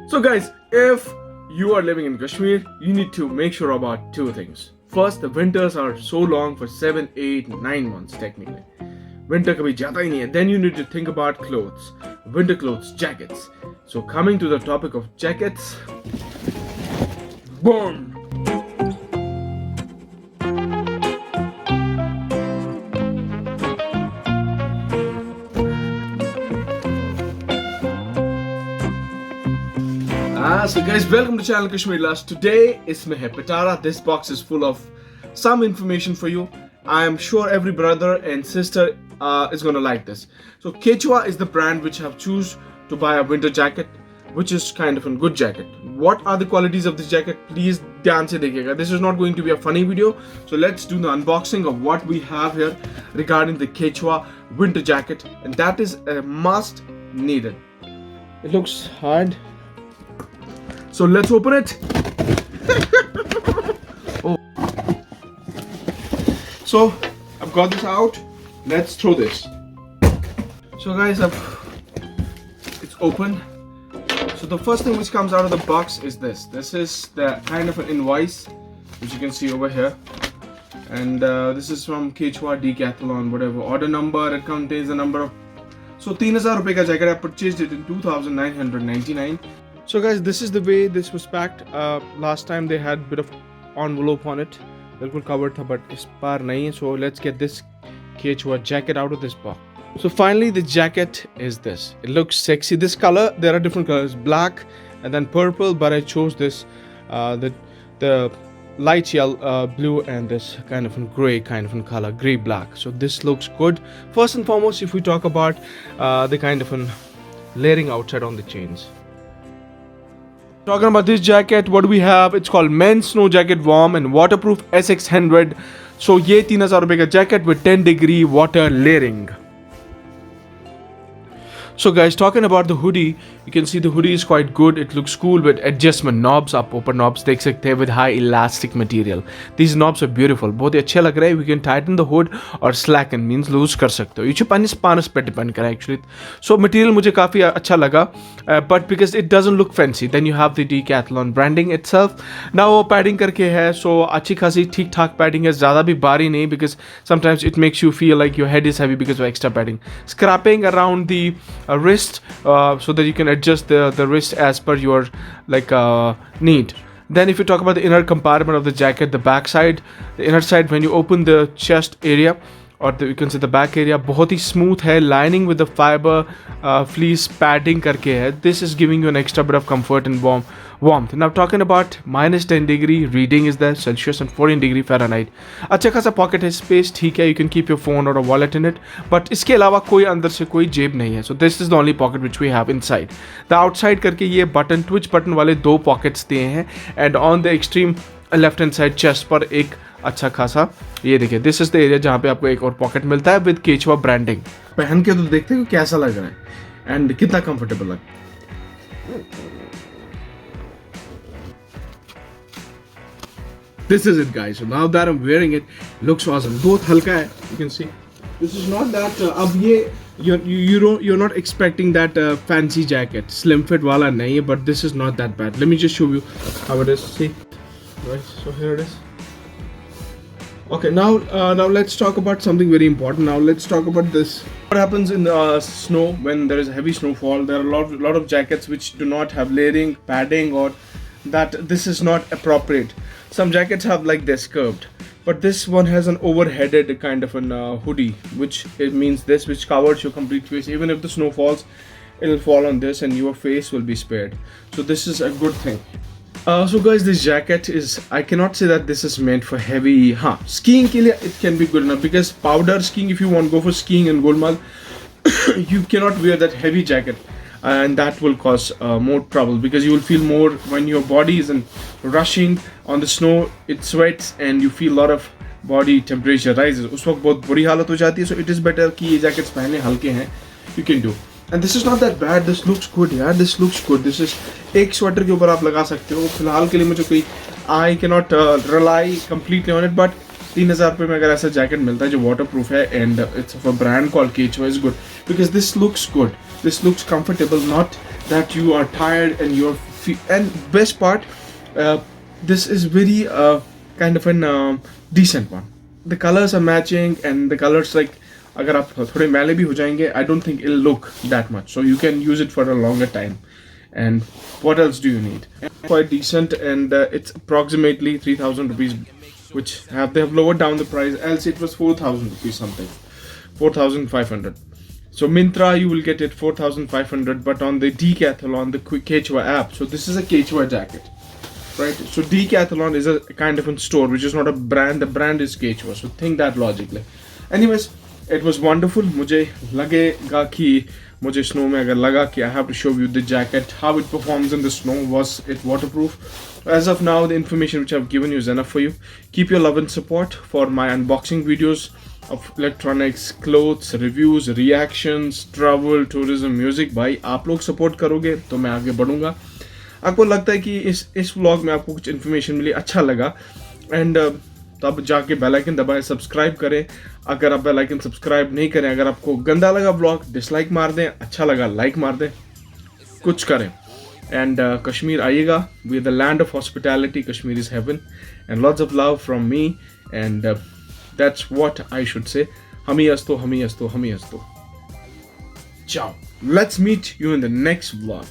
So guys, if you are living in Kashmir, you need to make sure about two things. First, the winters are so long for 7, 8, 9 months technically. Winter kabhi jata hi nahi hai. Then you need to think about clothes. Winter clothes, jackets. So coming to the topic of jackets, boom! So guys, welcome to channel Kashmir Last. Today isme hai Pitara. This box is full of some information for you. I am sure every brother and sister is gonna like this. So Quechua is the brand which have choose to buy a winter jacket, which is kind of a good jacket. What are the qualities of this jacket? Please dhyan se dekhiyega. This is not going to be a funny video. So let's do the unboxing of what we have here regarding the Quechua winter jacket, and that is a must needed. It looks hard. So let's open it. Oh. So I've got this out. Let's throw this. So guys, it's open. So the first thing which comes out of the box is this. This is the kind of an invoice, which you can see over here. And this is from Quechua, Decathlon, whatever. Order number, it contains the number of... So 3,000 rupees ka jacket, I purchased it in 2,999. So guys, this is the way this was packed. Last time they had a bit of envelope on it. Bilkul covered tha, but is par nahi hai. So let's get this Quechua jacket out of this box. So finally the jacket is this. It looks sexy. This color, there are different colors, black and then purple, but I chose this, the light yellow, blue, and this kind of a gray kind of a color, gray black. So this looks good. First and foremost, if we talk about the kind of an layering outside on the chains. Talking about this jacket, what do we have? It's called Men Snowjacketwaterproof and Waterproof SX100. So ye 3,000 rupees ka jacket with 10-degree water layering. So guys, talking about the hoodie, you can see the hoodie is quite good. It looks cool with adjustment knobs. आप ऊपर knobs देख सकते हैं with high elastic material. These knobs are beautiful. बहुत ही अच्छे लग रहे हैं. We can tighten the hood or slacken, means lose कर सकते हो. ये पानिस पे depend करा actually. So material मुझे काफ़ी अच्छा लगा, but because it doesn't look fancy, then you have the Decathlon branding itself. Now वो padding करके है, so अच्छी खासी ठीक ठाक padding है, ज़्यादा भी भारी नहीं, because sometimes it makes you feel like your head is heavy because of extra padding. Scrapping around the wrist, so that you can adjust the wrist as per your need. Then if you talk about the inner compartment of the jacket, the back side, the inner side, when you open the chest area, or you can say the back area, बहुत ही smooth है, lining with the fiber fleece padding करके है. This is giving you an extra bit of comfort and warmth. Now talking about minus 10 degree reading is there, Celsius, and 14 degree Fahrenheit. अच्छा खासा pocket है, space ठीक है, you can keep your phone or a wallet in it, but इसके अलावा कोई अंदर से कोई जेब नहीं है. So this is the only pocket which we have inside. The outside करके ये button, twitch button वाले दो pockets दिए हैं, and on the extreme left hand side chest पर एक अच्छा खासा, ये देखिए, दिस इज द एरिया जहाँ पे आपको एक और पॉकेट मिलता है विद केचुआ ब्रांडिंग. पहन के तो देखते हैं कैसा लग रहा है एंड कितना कंफर्टेबल लग. This is it guys. So now that I'm wearing it, looks awesome. बहुत हल्का है, you can see. This is not that अब ये you're not expecting that fancy jacket, slim fit वाला नहीं है, but this is not that bad. Let me just show you how it is. See, right? So here it is. Okay, now let's talk about something very important. Now let's talk about this. What happens in snow when there is heavy snowfall? There are a lot of jackets which do not have layering, padding, or that this is not appropriate. Some jackets have like this curved, but this one has an overheaded kind of an hoodie, which it means this, which covers your complete face. Even if the snow falls, it will fall on this and your face will be spared. So this is a good thing. So guys, this jacket is, I cannot say that this is meant for heavy skiing ke liye it can be good enough, because powder skiing, if you want to go for skiing in Gulmarg, you cannot wear that heavy jacket, and that will cause more trouble, because you will feel more when your body is rushing on the snow, it sweats and you feel a lot of body temperature rises. उस वक्त बहुत बुरी हालत हो जाती है. So it is better कि ये jackets पहने हल्के हैं, you can do. And this is not that bad. This looks good यार. This looks good. This is एक स्वेटर के ऊपर आप लगा सकते हो. फिलहाल के लिए मुझे कोई I cannot rely completely on it, but 3,000 रुपये में अगर ऐसा जैकेट मिलता है जो waterproof है and it's of a brand called Quechua is good, because this looks good. This looks comfortable. Not that you are tired and you're and best part, this is very kind of an decent one. The colors are matching, and the colors, like, अगर आप थोड़े मैले भी हो जाएंगे, I don't think it'll look that much. So you can use it for a longer time. And what else do you need? Quite decent, and it's approximately 3,000 rupees, which they have lowered down the price. Else it was 4,000 rupees something, 4,500. So Myntra you will get it 4,500, but on the Decathlon, the Quechua app. So this is a Quechua jacket, right? So Decathlon is a kind of a store which is not a brand. The brand is Quechua. So think that logically. Anyways, it was wonderful. मुझे लगेगा कि मुझे snow में अगर लगा कि I have to show you the jacket, how it performs in the snow. Was it waterproof? As of now, the information which I've given you is enough for you. Keep your love and support for my unboxing videos of electronics, clothes, reviews, reactions, travel, tourism, music. भाई आप लोग support करोगे तो मैं आगे बढ़ूंगा. आपको लगता है कि इस व्लॉग में आपको कुछ इन्फॉर्मेशन मिली, अच्छा लगा, एंड तब जाके बेल आइकन दबाएं, सब्सक्राइब करें. अगर आप बेल आइकन सब्सक्राइब नहीं करें, अगर आपको गंदा लगा व्लॉग, डिसलाइक मार दें, अच्छा लगा लाइक मार दें, कुछ करें. एंड कश्मीर आइएगा. We are the land of hospitality. Kashmir is heaven, and lots of love from me, and that's what I should say. हमी हस्तो, हमी हस्तो, हमी हस्तो. Ciao. Let's meet you in the next vlog.